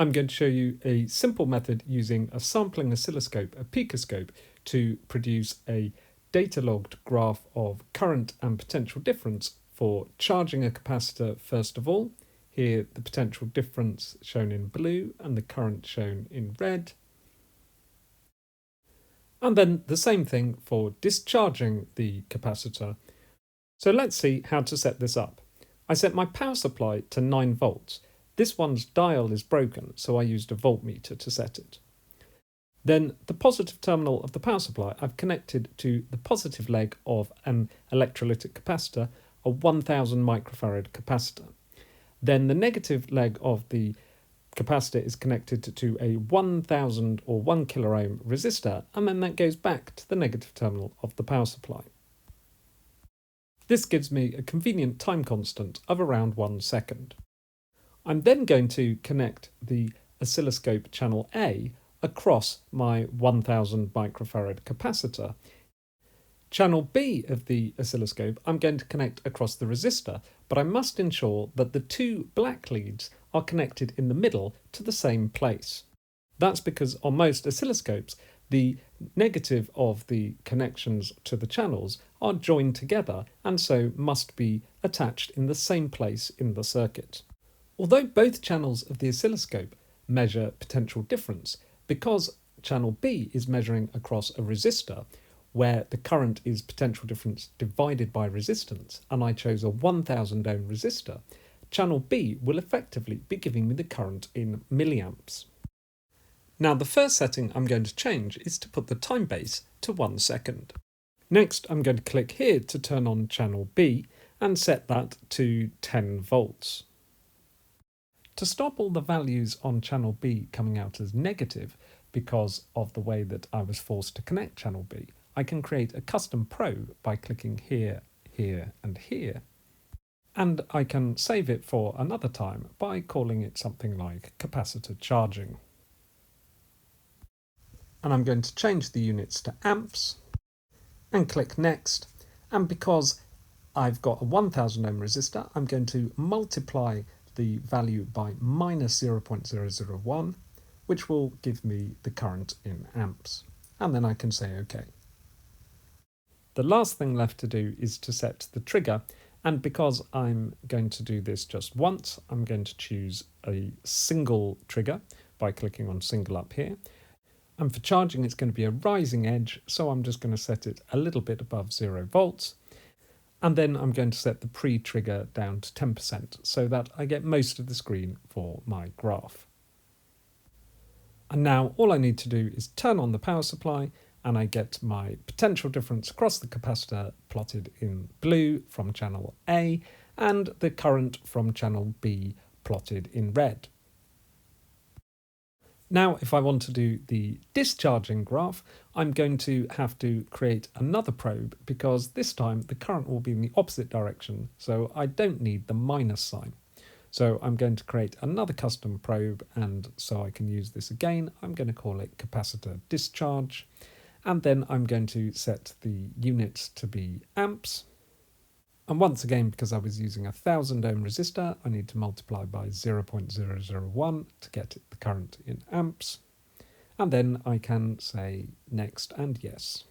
I'm going to show you a simple method using a sampling oscilloscope, a picoscope, to produce a data logged graph of current and potential difference for charging a capacitor first of all. Here the potential difference shown in blue and the current shown in red. And then the same thing for discharging the capacitor. So let's see how to set this up. I set my power supply to 9 volts. This one's dial is broken, so I used a voltmeter to set it. Then the positive terminal of the power supply I've connected to the positive leg of an electrolytic capacitor, a 1000 microfarad capacitor. Then the negative leg of the capacitor is connected to a 1000 or 1 kilo ohm resistor, and then that goes back to the negative terminal of the power supply. This gives me a convenient time constant of around 1 second. I'm then going to connect the oscilloscope channel A across my 1000 microfarad capacitor. Channel B of the oscilloscope I'm going to connect across the resistor, but I must ensure that the 2 black leads are connected in the middle to the same place. That's because on most oscilloscopes, the negative of the connections to the channels are joined together and so must be attached in the same place in the circuit. Although both channels of the oscilloscope measure potential difference, because channel B is measuring across a resistor where the current is potential difference divided by resistance, and I chose a 1000 ohm resistor, channel B will effectively be giving me the current in milliamps. Now the first setting I'm going to change is to put the time base to 1 second. Next I'm going to click here to turn on channel B and set that to 10 volts. To stop all the values on channel B coming out as negative because of the way that I was forced to connect channel B, I can create a custom probe by clicking here, here and here. And I can save it for another time by calling it something like capacitor charging. And I'm going to change the units to amps and click next. And because I've got a 1000 ohm resistor, I'm going to multiply the value by minus 0.001, which will give me the current in amps. And then I can say OK. The last thing left to do is to set the trigger, and because I'm going to do this just once, I'm going to choose a single trigger by clicking on single up here. And for charging it's going to be a rising edge, so I'm just going to set it a little bit above 0 volts. And then I'm going to set the pre-trigger down to 10% so that I get most of the screen for my graph. And now all I need to do is turn on the power supply and I get my potential difference across the capacitor plotted in blue from channel A and the current from channel B plotted in red. Now, if I want to do the discharging graph, I'm going to have to create another probe because this time the current will be in the opposite direction, so I don't need the minus sign. So I'm going to create another custom probe, and so I can use this again. I'm going to call it capacitor discharge, and then I'm going to set the units to be amps. And once again, because I was using a 1000 ohm resistor, I need to multiply by 0.001 to get the current in amps. And then I can say next and yes.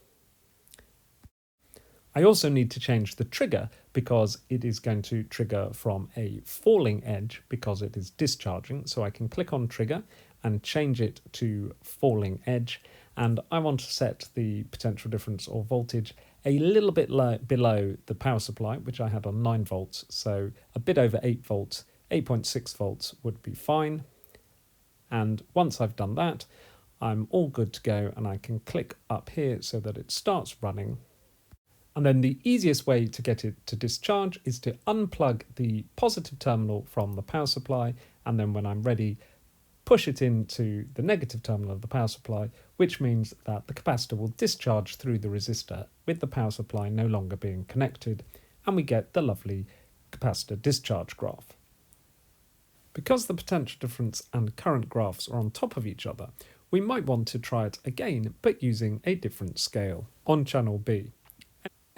I also need to change the trigger because it is going to trigger from a falling edge because it is discharging. So I can click on trigger and change it to falling edge. And I want to set the potential difference or voltage a little bit below the power supply, which I had on 9 volts, so a bit over 8 volts, 8.6 volts would be fine. And once I've done that, I'm all good to go, and I can click up here so that it starts running. And then the easiest way to get it to discharge is to unplug the positive terminal from the power supply, and then when I'm ready, push it into the negative terminal of the power supply, which means that the capacitor will discharge through the resistor with the power supply no longer being connected, and we get the lovely capacitor discharge graph. Because the potential difference and current graphs are on top of each other, we might want to try it again, but using a different scale on channel B.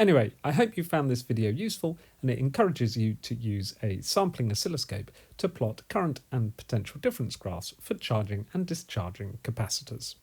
Anyway, I hope you found this video useful and it encourages you to use a sampling oscilloscope to plot current and potential difference graphs for charging and discharging capacitors.